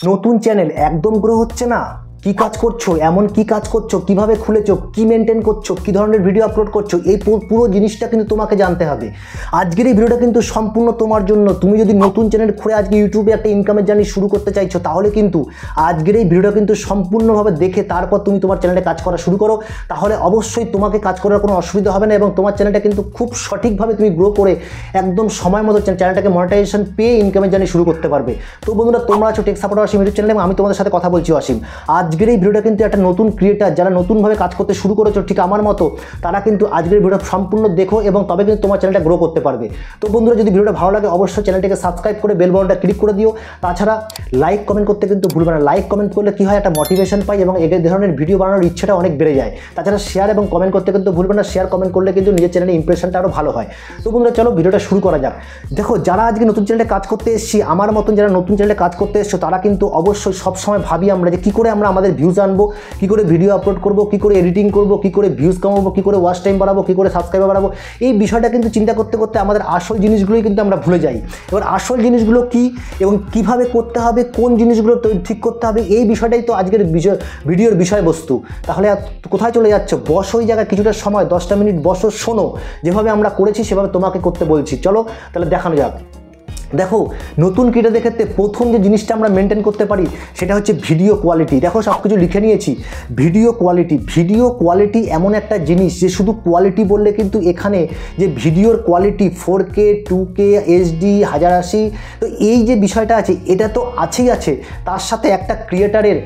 নতুন চ্যানেল একদম গ্রো হচ্ছে না, কি কাজ করছো, এমন কি কাজ করছো, কিভাবে খুলেছো, কি মেনটেন করছো, কি ধরনের ভিডিও আপলোড করছো, এই পুরো জিনিসটা কিন্তু তোমাকে জানতে হবে। আজকের এই ভিডিওটা কিন্তু সম্পূর্ণ তোমার জন্য। তুমি যদি নতুন চ্যানেল খুলে আজকে ইউটিউবে একটা ইনকামের জার্নি শুরু করতে চাইছো, তাহলে কিন্তু আজকের এই ভিডিওটা কিন্তু সম্পূর্ণভাবে দেখে তারপর তুমি তোমার চ্যানেলে কাজ করা শুরু করো। তাহলে অবশ্যই তোমাকে কাজ করার কোনো অসুবিধা হবে না এবং তোমার চ্যানেলটা কিন্তু খুব সঠিকভাবে তুমি গ্রো করে একদম সময় মতো চ্যানেলটাকে মনিটাইজেশন পেয়ে ইনকামের জার্নি শুরু করতে পারবে। তো বন্ধুরা, তোমরা আছো টেক সাপোর্টার অসীম ইউটিউব চ্যানেলে, আমি তোমাদের সাথে কথা বলছি অসীম। আজকের এই ভিডিওটা কিন্তু একটা নতুন ক্রিয়েটার যারা নতুনভাবে কাজ করতে শুরু করেছো ঠিক আমার মতো, তারা কিন্তু আজকের ভিডিওটা সম্পূর্ণ দেখো এবং তবে কিন্তু তোমার চ্যানেলটা গ্রো করতে পারবে। তো বন্ধুরা, যদি ভিডিওটা ভালো লাগে অবশ্যই চ্যানেলটাকে সাবস্ক্রাইব করে বেল বাটনটা ক্লিক করে দিও। তাছাড়া লাইক কমেন্ট করতে কিন্তু ভুলবে না। লাইক কমেন্ট করলে কি হয়, একটা মোটিভেশন পাই এবং এই ধরনের ভিডিও বানানোর ইচ্ছাটা অনেক বেড়ে যায়। তাছাড়া শেয়ার এবং কমেন্ট করতে কিন্তু ভুলবে না। শেয়ার কমেন্ট করলে কিন্তু নিজের চ্যানেলের ইমপ্রেশনটা আরও ভালো হয়। তো বন্ধুরা, চলো ভিডিওটা শুরু করা যাক। দেখো, যারা আজকে নতুন চ্যানেলে কাজ করতে এসেছি, আমার মতন যারা নতুন চ্যানেলে কাজ করতে এসছো, তারা কিন্তু অবশ্যই সবসময় ভাবি আমরা যে কী করে আমরা আমাদের ভিউজ আনবো, কী করে ভিডিও আপলোড করবো, কী করে এডিটিং করবো, কী করে ভিউজ কমাবো, কী করে ওয়াচ টাইম বাড়াবো, কী করে সাবস্ক্রাইবার বাড়াবো। এই বিষয়টা কিন্তু চিন্তা করতে করতে আমাদের আসল জিনিসগুলোই কিন্তু আমরা ভুলে যাই। এবার আসল জিনিসগুলো কী এবং কীভাবে করতে হবে, কোন জিনিসগুলো ঠিক করতে হবে, এই বিষয়টাই তো আজকের ভিডিওর বিষয়বস্তু। তাহলে কোথায় চলে যাচ্ছ? বসো ওই জায়গায় কিছুটা সময়, 10টা মিনিট বসো, শোনো। যেভাবে আমরা করেছি সেভাবে তোমাকে করতে বলছি। চলো তাহলে দেখানো যাক। দেখো, নতুন ক্রিয়েটারদের ক্ষেত্রে প্রথম যে জিনিসটা আমরা মেনটেন করতে পারি সেটা হচ্ছে ভিডিও কোয়ালিটি। দেখো, সব কিছু লিখে নিয়েছি। ভিডিও কোয়ালিটি এমন একটা জিনিস যে শুধু কোয়ালিটি বললে কিন্তু এখানে যে ভিডিওর কোয়ালিটি 4K 2K HD 1080, তো এই যে বিষয়টা আছে এটা তো আছেই আছে, তার সাথে একটা ক্রিয়েটারের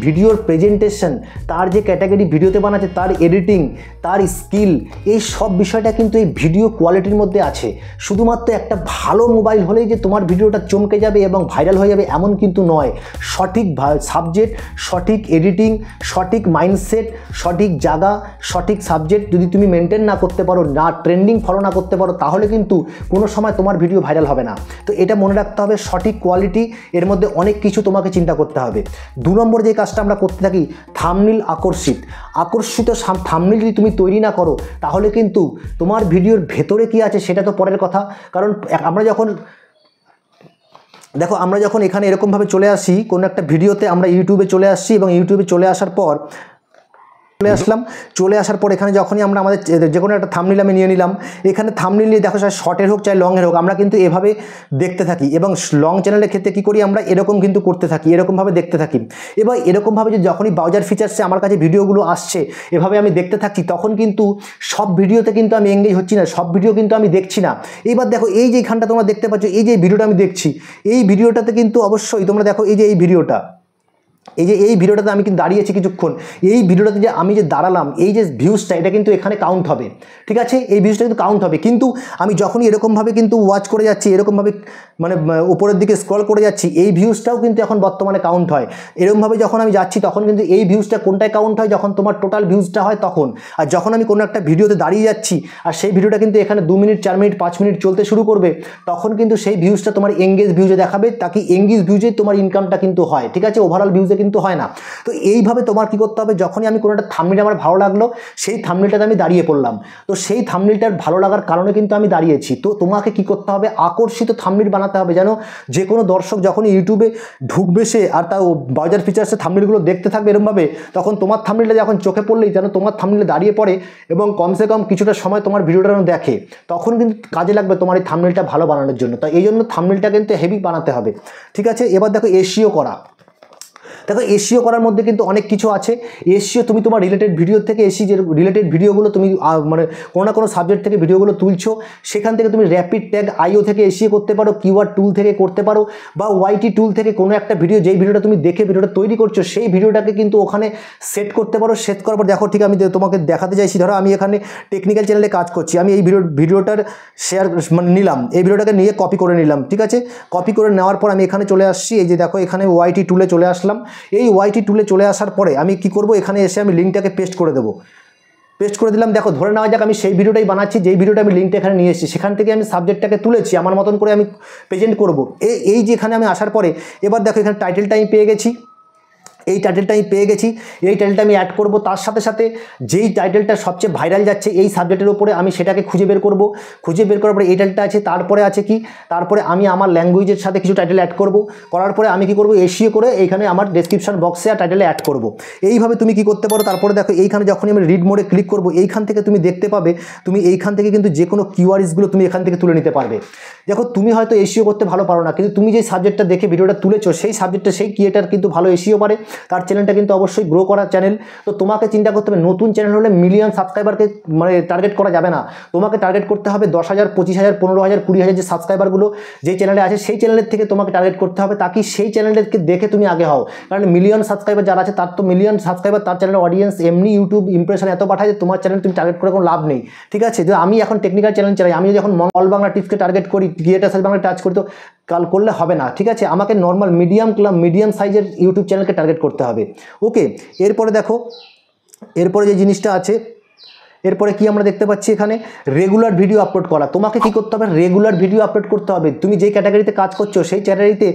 ভিডিওর প্রেজেন্টেশন, তার যে ক্যাটাগরি ভিডিওতে বানাচ্ছে, তার এডিটিং, তার স্কিল, এই সব বিষয়টা কিন্তু এই ভিডিও কোয়ালিটির মধ্যে আছে। শুধুমাত্র একটা ভালো মোবাইল হলেই যে তোমার ভিডিওটা চমকে যাবে এবং ভাইরাল হয়ে যাবে এমন কিন্তু নয়। সঠিক সাবজেক্ট, সঠিক এডিটিং, সঠিক মাইন্ডসেট, সঠিক জায়গা, সঠিক সাবজেক্ট যদি তুমি মেনটেন না করতে পারো, না ট্রেন্ডিং ফলো না করতে পারো, তাহলে কিন্তু কোনো সময় তোমার ভিডিও ভাইরাল হবে না। তো এটা মনে রাখতে হবে, সঠিক কোয়ালিটি, এর মধ্যে অনেক কিছু তোমাকে চিন্তা করতে হবে। 2 নম্বর যে কাজটা আমরা করতে থাকি, থাম্বনেল আকর্ষিত থাম্বনেল যদি তুমি তৈরি না করো, তাহলে কিন্তু তোমার ভিডিওর ভেতরে কি আছে সেটা তো পরের কথা। কারণ আমরা যখন এখানে এরকমভাবে চলে আসি, কোনো একটা ভিডিওতে আমরা ইউটিউবে চলে আসছি এবং ইউটিউবে চলে আসার পর চলে আসার পর এখানে যখনই আমরা আমাদের যে কোনো একটা থাম্বনেল আমি নিয়ে নিলাম, এখানে থাম্বনেল নিয়ে দেখো, চাই শর্টের হোক চাই লংয়ের হোক, আমরা কিন্তু এভাবে দেখতে থাকি। এবং লং চ্যানেলের ক্ষেত্রে কী করি, আমরা এরকম কিন্তু করতে থাকি, এরকমভাবে দেখতে থাকি। এবার এরকমভাবে যে যখনই ব্রাউজার ফিচার্সে আমার কাছে ভিডিওগুলো আসছে, এভাবে আমি দেখতে থাকছি, তখন কিন্তু সব ভিডিওতে কিন্তু আমি এঙ্গেজ হচ্ছি না, সব ভিডিও কিন্তু আমি দেখছি না। এবার দেখো, এই যে এখানটা তোমরা দেখতে পাচ্ছ, এই যে ভিডিওটা আমি দেখছি, এই ভিডিওটাতে কিন্তু অবশ্যই তোমরা দেখো, এই যে এই ভিডিওটাতে আমি কিন্তু দাঁড়িয়েছি কিছুক্ষণ, এই ভিডিওটাতে যে আমি যে দাঁড়ালাম, এই যে ভিউজটা, এটা কিন্তু এখানে কাউন্ট হবে, ঠিক আছে? এই ভিউজটা কিন্তু কাউন্ট হবে। কিন্তু আমি যখনই এরকমভাবে কিন্তু ওয়াচ করে যাচ্ছি, এরকমভাবে মানে উপরের দিকে স্ক্রল করে যাচ্ছি, এই ভিউজটাও কিন্তু এখন বর্তমানে কাউন্ট হয়। এরকমভাবে যখন আমি যাচ্ছি তখন কিন্তু এই ভিউজটা কোনটায় কাউন্ট হয়, যখন তোমার টোটাল ভিউজটা হয় তখন। আর যখন আমি কোনো একটা ভিডিওতে দাঁড়িয়ে যাচ্ছি আর সেই ভিডিওটা কিন্তু এখানে 2 মিনিট 4 মিনিট 5 মিনিট চলতে শুরু করবে, তখন কিন্তু সেই ভিউজটা তোমার এঙ্গেজ ভিউজে দেখাবে, তাকে এঙ্গেজ ভিউজেই তোমার ইনকামটা কিন্তু হয়, ঠিক আছে? ওভারঅল ভিউজে কিন্তু হয় না। তো এইভাবে তোমার কি করতে হবে, যখনই আমি কোনো একটা থাম্বনেল আমার ভালো লাগলো, সেই থাম্বনেলটাতে আমি দাঁড়িয়ে পড়লাম, তো সেই থাম্বনেলটার ভালো লাগার কারণে কিন্তু আমি দাঁড়িয়েছি। তো তোমাকে কি করতে হবে, আকর্ষিত থাম্বনেল বানাতে হবে, যেন যে কোনো দর্শক যখন ইউটিউবে ঢুকবে সে আর তার ব্রাউজার ফিচার্সে থাম্বনেলগুলো দেখতে থাকবে এরকমভাবে, তখন তোমার থাম্বনেলটা যখন চোখে পড়লেই যেন তোমার থাম্বনেলে দাঁড়িয়ে পড়ে এবং কমসে কম কিছুটা সময় তোমার ভিডিওটা দেখে, তখন কিন্তু কাজে লাগবে তোমার এই থাম্বনেলটা ভালো বানানোর জন্য। তো এই জন্য থাম্বনেলটা কিন্তু হেভি বানাতে হবে, ঠিক আছে? এবার দেখো, এসইও করা। দেখো, এসইও করার মধ্যে কিন্তু অনেক কিছু আছে। এসইও তুমি তোমার রিলেটেড ভিডিও থেকে যে রিলেটেড ভিডিওগুলো তুমি মানে কোনো না কোনো সাবজেক্ট থেকে ভিডিওগুলো তুলছো, সেখান থেকে তুমি র্যাপিড ট্যাগ আইও থেকে এসইও করতে পারো, কিওয়ার্ড টুল থেকে করতে পারো, বা ওয়াইটি টুল থেকে কোনো একটা ভিডিও, যেই ভিডিওটা তুমি দেখে ভিডিওটা তৈরি করছো, সেই ভিডিওটাকে কিন্তু ওখানে সেট করতে পারো। সেট করার পর দেখো, ঠিক আমি তোমাকে দেখাতে চাইছি, ধরো আমি এখানে টেকনিক্যাল চ্যানেলে কাজ করছি, আমি এই ভিডিওটার শেয়ার মানে নিলাম, এই ভিডিওটাকে নিয়ে কপি করে নিলাম, ঠিক আছে? কপি করে নেওয়ার পর আমি এখানে চলে আসছি, এই যে দেখো এখানে ওয়াইটি টুলে চলে আসলাম। এই ওয়াইটি টুলে চলে আসার পরে আমি কি করব, এখানে এসে আমি লিঙ্কটাকে পেস্ট করে দেবো। পেস্ট করে দিলাম। দেখো, ধরে নেওয়া যাক আমি সেই ভিডিওটাই বানাচ্ছি, যেই ভিডিওটা আমি লিঙ্কটা এখানে নিয়ে এসেছি, সেখান থেকে আমি সাবজেক্টটাকে তুলেছি, আমার মতন করে আমি প্রেজেন্ট করব। এই যে এখানে আমি আসার পরে এবার দেখো, এখানে টাইটেলটা আমি পেয়ে গেছি, এই টাইটেলটা আমি পেয়ে গেছি, এই টাইটেলটা আমি অ্যাড করব। তার সাথে সাথে যেই টাইটেলটা সবচেয়ে ভাইরাল যাচ্ছে এই সাবজেক্টের উপরে আমি সেটাকে খুঁজে বের করব। খুঁজে বের করার পরে এই টাইটেলটা আছে, তারপরে আছে কি, তারপরে আমি আমার ল্যাঙ্গুয়েজের সাথে কিছু টাইটেল অ্যাড করব। করার পরে আমি কি করব, এসিও করে এইখানে আমার ডেসক্রিপশন বক্সে আর টাইটেলে অ্যাড করব। এইভাবে তুমি কি করতে পারো। তারপরে দেখো এইখানে যখনই আমি রিড মোডে ক্লিক করব, এইখান থেকে তুমি দেখতে পাবে, তুমি এইখান থেকে কিন্তু যে কোনো কিওয়ার্ডসগুলো তুমি এখান থেকে তুলে নিতে পারবে। দেখো তুমি হয়তো এসিও করতে ভালো পারো না, কিন্তু তুমি যে সাবজেক্টটা দেখে ভিডিওটা তুলেছো সেই সাবজেক্টটা সেই ক্রিয়েটার কিন্তু ভালো এসিও পারে, তার চ্যানেলটা কিন্তু অবশ্যই গ্রো করার চ্যানেল। তো তোমাকে চিন্তা করতে হবে, নতুন চ্যানেল হলে মিলিয়ন সাবস্ক্রাইবারকে মানে টার্গেট করা যাবে না, তোমাকে টার্গেট করতে হবে 10,000, 25,000, 15,000, 20,000 যে সাবস্ক্রাইবারগুলো যে চ্যানেলে আছে সেই চ্যানেলের থেকে তোমাকে টার্গেট করতে হবে, তাকে সেই চ্যানেলকে দেখে তুমি আগে হও। কারণ মিলিয়ন সাবস্ক্রাইবার যারা আছে তার তো মিলিয়ন সাবস্ক্রাইবার, তার চ্যানেলের অডিয়েন্স এমনি ইউটিউব ইমপ্রেশন এত পাঠায় যে তোমার চ্যানেল তুমি টার্গেট করে কোনো লাভ নেই। ঠিক আছে, যে আমি এখন টেকনিক্যাল চ্যানেল চালাই, আমি যখন অল বাংলা টিপসকে টার্গেট করি, ক্রিয়েটার সার্চ বাংলা টাচ করি, তো কাল করলে হবে না। ঠিক আছে, আমাকে নর্মাল মিডিয়াম সাইজের ইউটিউব চ্যানেলকে টার্গেট করতে হবে। ওকে, এরপরে দেখো, এরপরে যে জিনিসটা আছে, এরপরে কি আমরা দেখতে পাচ্ছি এখানে রেগুলার ভিডিও আপলোড করা। তোমাকে কি করতে হবে, রেগুলার ভিডিও আপলোড করতে হবে। তুমি যেই ক্যাটাগরিতে কাজ করছো সেই ক্যাটাগরিতে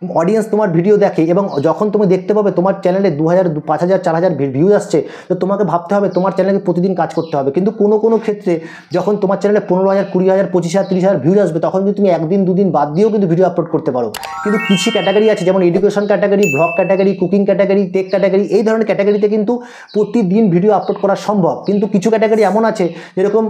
অডিয়েন্স তোমার ভিডিও দেখে, এবং যখন তুমি দেখতে পাবে তোমার চ্যানেলে 2,000, 5,000, 4,000 ভিউজ আসছে, তো তোমাকে ভাবতে হবে তোমার চ্যানেলে প্রতিদিন কাজ করতে হবে। কিন্তু কোনো ক্ষেত্রে যখন তোমার চ্যানেলে 15,000, 20,000, 25,000, 30,000 ভিউজ আসবে, তখন কিন্তু তুমি একদিন দুদিন বাদ দিয়েও কিন্তু ভিডিও আপলোড করতে পারো। কিন্তু কিছু ক্যাটাগরি আছে, যেমন education category, blog category, cooking category, tech category, এই ধরনের ক্যাটাগরিতে কিন্তু প্রতিদিন ভিডিও আপলোড করা সম্ভব। কিন্তু কিছু ক্যাটাগরি এমন আছে, যেরকম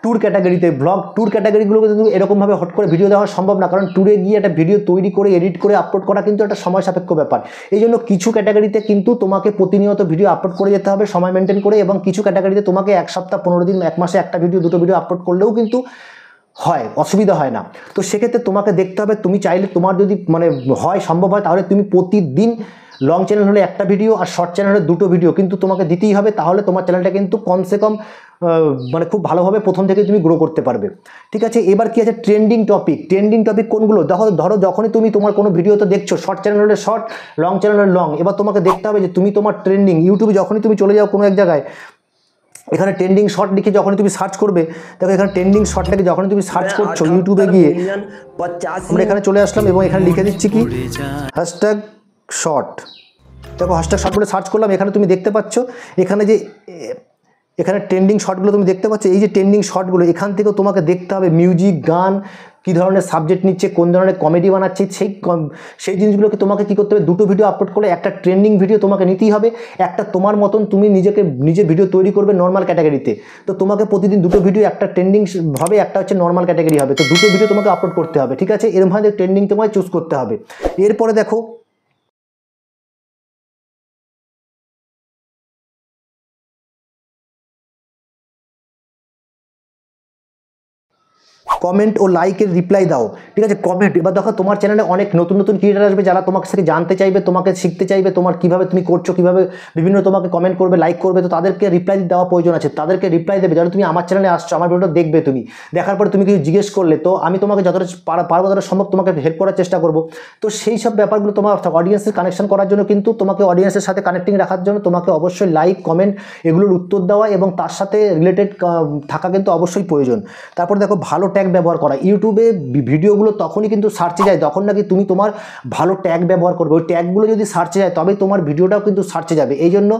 ট্যুর ক্যাটাগরিতে, ব্লগ ট্যুর ক্যাটাগরিগুলোকে কিন্তু এরকমভাবে হট করে ভিডিও দেওয়া সম্ভব না, কারণ ট্যুরে গিয়ে একটা ভিডিও তৈরি করে এডিট করে আপলোড করা কিন্তু একটা সময় সাপেক্ষ ব্যাপার। এই জন্য কিছু ক্যাটাগরিতে কিন্তু তোমাকে প্রতিনিয়ত ভিডিও আপলোড করে যেতে হবে সময় মেনটেন করে, এবং কিছু ক্যাটাগরিতে তোমাকে 1 সপ্তাহ, 15 দিন, 1 মাসে একটা ভিডিও, 2টো ভিডিও আপলোড করলেও কিন্তু হয়, অসুবিধা হয় না। তো সেক্ষেত্রে তোমাকে দেখতে হবে, তুমি চাইলে তোমার যদি মানে হয়, সম্ভব হয়, তাহলে তুমি প্রতিদিন লং চ্যানেল হলে একটা ভিডিও আর শর্ট চ্যানেল হলে 2টো ভিডিও কিন্তু তোমাকে দিতেই হবে। তাহলে তোমার চ্যানেলটা কিন্তু কমসে কম মানে খুব ভালোভাবে প্রথম থেকে তুমি গ্রো করতে পারবে। ঠিক আছে, এবার কি আছে, ট্রেন্ডিং টপিক কোনগুলো। ধরো যখনই তুমি তোমার কোনো ভিডিও তো দেখছো, শর্ট চ্যানেল হলে শর্ট, লং চ্যানেল হলে লং, এবার তোমাকে দেখতে হবে যে তুমি তোমার ট্রেন্ডিং ইউটিউবে যখনই তুমি চলে যাও কোনো এক জায়গায়, এখানে ট্রেন্ডিং শর্ট লিখে যখনই তুমি সার্চ করবে, দেখো এখানে ট্রেন্ডিং শর্টটাকে যখনই তুমি সার্চ করছো ইউটিউবে গিয়ে, আমরা এখানে চলে আসলাম এবং এখানে লিখে দিচ্ছি কি হ্যাশট্যাগ শর্ট। দেখো হ্যাশট্যাগ শর্ট বলে সার্চ করলাম, এখানে তুমি দেখতে পাচ্ছ এখানে যে এখানে ট্রেন্ডিং শর্টগুলো তুমি দেখতে পাচ্ছ। এই যে ট্রেন্ডিং শর্টগুলো, এখান থেকেও তোমাকে দেখতে হবে মিউজিক, গান, কী ধরনের সাবজেক্ট নিচ্ছে, কোন ধরনের কমেডি বানাচ্ছে, সেই জিনিসগুলোকে তোমাকে কী করতে হবে, 2টো ভিডিও আপলোড করে একটা ট্রেন্ডিং ভিডিও তোমাকে নিতেই হবে। একটা তোমার মতন তুমি নিজে ভিডিও তৈরি করবে নর্মাল ক্যাটাগরিতে, তো তোমাকে প্রতিদিন 2টো ভিডিও, একটা ট্রেন্ডিং হবে, একটা হচ্ছে নর্মাল ক্যাটাগরি হবে, তো 2টো ভিডিও তোমাকে আপলোড করতে হবে। ঠিক আছে, এরমভাবে ট্রেন্ডিং তোমায় চুজ করতে হবে। এরপরে দেখো কমেন্ট ও লাইকের রিপ্লাই দাও। ঠিক আছে, কমেন্ট। এবার দেখো তোমার চ্যানেলে অনেক নতুন ক্রিয়েটার আসবে, যারা তোমাকে সাথে জানতে চাইবে, তোমাকে শিখতে চাইবে, তোমার কীভাবে তুমি করছো, কীভাবে বিভিন্ন তোমাকে কমেন্ট করবে, লাইক করবে, তো তাদেরকে রিপ্লাই দেওয়া প্রয়োজন আছে। তাদেরকে রিপ্লাই দেবে, যারা তুমি আমার চ্যানেলে আসছো, আমার ভিডিওটা দেখবে, তুমি দেখার পরে তুমি কিছু জিজ্ঞেস করলে, তো আমি তোমাকে যতটা পারবো ততটা সম্ভব তোমাকে হেল্প করার চেষ্টা করবো। তো সেই সব ব্যাপারগুলো তোমার অডিয়েন্সের কানেকশন করার জন্য কিন্তু তোমাকে অডিয়েন্সের সাথে কানেক্টিং রাখার জন্য তোমাকে অবশ্যই লাইক, কমেন্ট এগুলোর উত্তর দেওয়া এবং তার সাথে রিলেটেড থাকা কিন্তু অবশ্যই প্রয়োজন। তারপর দেখো ভালো ট্যাগ ব্যবহার করা। ইউটিউবে ভিডিওগুলো তখনই কিন্তু সার্চে যায় যখন নাকি তুমি তোমার ভালো ট্যাগ ব্যবহার করবে। ওই ট্যাগগুলো যদি সার্চে যায় তবে তোমার ভিডিওটাও কিন্তু সার্চে যাবে। এই জন্য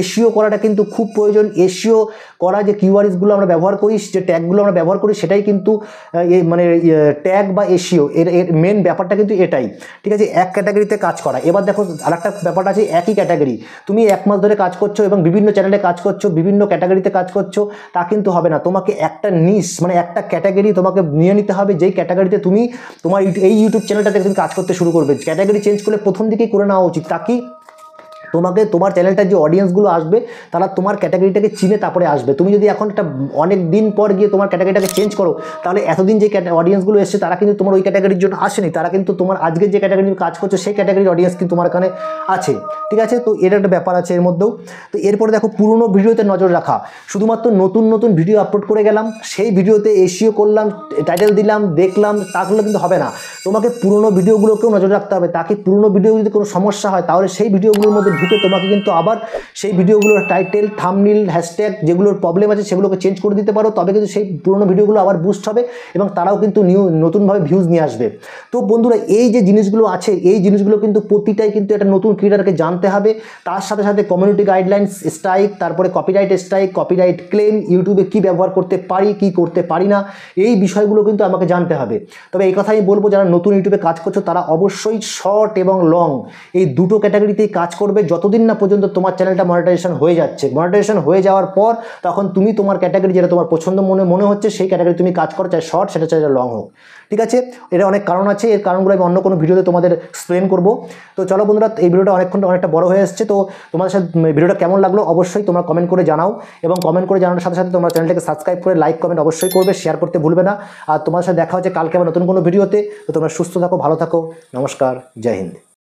এসইও করাটা কিন্তু খুব প্রয়োজন। এসইও করা যে কিওয়ার্ডসগুলো আমরা ব্যবহার করি, যে ট্যাগগুলো আমরা ব্যবহার করি, সেটাই কিন্তু মানে ট্যাগ বা এসইও এর মেন ব্যাপারটা কিন্তু এটাই। ঠিক আছে, এক ক্যাটাগরিতে কাজ করা। এবার দেখো আরেকটা ব্যাপারটা আছে, একই ক্যাটাগরি তুমি 1 মাস ধরে কাজ করছো এবং বিভিন্ন চ্যানেলে কাজ করছো, বিভিন্ন ক্যাটাগরিতে কাজ করছো, তা কিন্তু হবে না। তোমাকে একটা নিশ মানে একটা ক্যাটাগরি তোমাকে নিয়ে নিতে হবে, যেই ক্যাটাগরিতে তুমি তোমার এই ইউটিউব চ্যানেলটাতে তুমি কাজ করতে শুরু করবে। ক্যাটাগরি চেঞ্জ করলে প্রথম দিকেই করে নেওয়া উচিত, তাকে তোমাকে তোমার চ্যানেলটার যে অডিয়েন্সগুলো আসবে তারা তোমার ক্যাটাগরিটাকে চিনে তারপরে আসবে। তুমি যদি এখন একটা অনেক দিন পর গিয়ে তোমার ক্যাটাগরিটাকে চেঞ্জ করো, তাহলে এতদিন যে অডিয়েন্সগুলো এসছে তারা কিন্তু তোমার ওই ক্যাটাগরির জন্য আসেনি, তারা কিন্তু তোমার আজকের যে ক্যাটাগরি কাজ করছো সেই ক্যাটাগরির অডিয়েন্স কিন্তু তোমার এখানে আছে। ঠিক আছে, তো এর একটা ব্যাপার আছে এর মধ্যেও। তো এরপরে দেখো পুরনো ভিডিওতে নজর রাখা। শুধুমাত্র নতুন ভিডিও আপলোড করে গেলাম, সেই ভিডিওতে এসইও করলাম, টাইটেল দিলাম, দেখলাম, তাহলে কিন্তু হবে না। তোমাকে পুরনো ভিডিওগুলোকেও নজর রাখতে হবে, তাকে পুরনো ভিডিও যদি কোনো সমস্যা হয় তাহলে সেই ভিডিওগুলোর মধ্যে ঢুকে তোমাকে কিন্তু আবার সেই ভিডিওগুলোর টাইটেল, থাম্বনেল, হ্যাশট্যাগ যেগুলোর প্রবলেম আছে সেগুলোকে চেঞ্জ করে দিতে পারো, তবে কিন্তু সেই পুরোনো ভিডিওগুলো আবার বুস্ট হবে এবং তারাও কিন্তু নতুনভাবে ভিউজ নিয়ে আসবে। তো বন্ধুরা এই যে জিনিসগুলো আছে, এই জিনিসগুলো কিন্তু প্রতিটাই কিন্তু একটা নতুন ক্রিয়েটারকে জানতে হবে। তার সাথে সাথে কমিউনিটি গাইডলাইন্স স্ট্রাইক, তারপরে কপিরাইট স্ট্রাইক, কপিরাইট ক্লেম, ইউটিউবে কি ব্যবহার করতে পারি কি করতে পারি না, এই বিষয়গুলো কিন্তু আমাকে জানতে হবে। তবে এই কথা আমি বলবো, যারা নতুন ইউটিউবে কাজ করছো তারা অবশ্যই শর্ট এবং লং এই দুটো ক্যাটাগরিতেই কাজ করবে, যতদিন না পর্যন্ত তোমার চ্যানেলটা মনিটাইজেশন হয়ে যাচ্ছে। মনিটাইজেশন হয়ে যাওয়ার পর তখন তুমি তোমার ক্যাটাগরি যেটা তোমার পছন্দ মনে হচ্ছে সেই ক্যাটাগরি তুমি কাজ করো, চাই শর্ট সেটা চাই লং হোক, ঠিক আছে। এর অনেক কারণ আছে, এর কারণগুলো আমি অন্য কোনো ভিডিওতে তোমাদের এক্সপ্লেন করবো। তো চলো বন্ধুরা, এই ভিডিওটা অনেকটা বড় হয়ে এসেছে। তো তোমাদের সাথে ভিডিওটা কেমন লাগলো অবশ্যই তোমরা কমেন্ট করে জানাও, এবং কমেন্ট করে জানানোর সাথে সাথে তোমরা চ্যানেলটাকে সাবস্ক্রাইব করে লাইক কমেন্ট অবশ্যই করবে, শেয়ার করতে ভুলবে না। আর তোমাদের সাথে দেখা হচ্ছে কালকে আবার নতুন কোনো ভিডিওতে। তো তোমরা সুস্থ থাকো, ভালো থাকো, নমস্কার, জয় হিন্দ।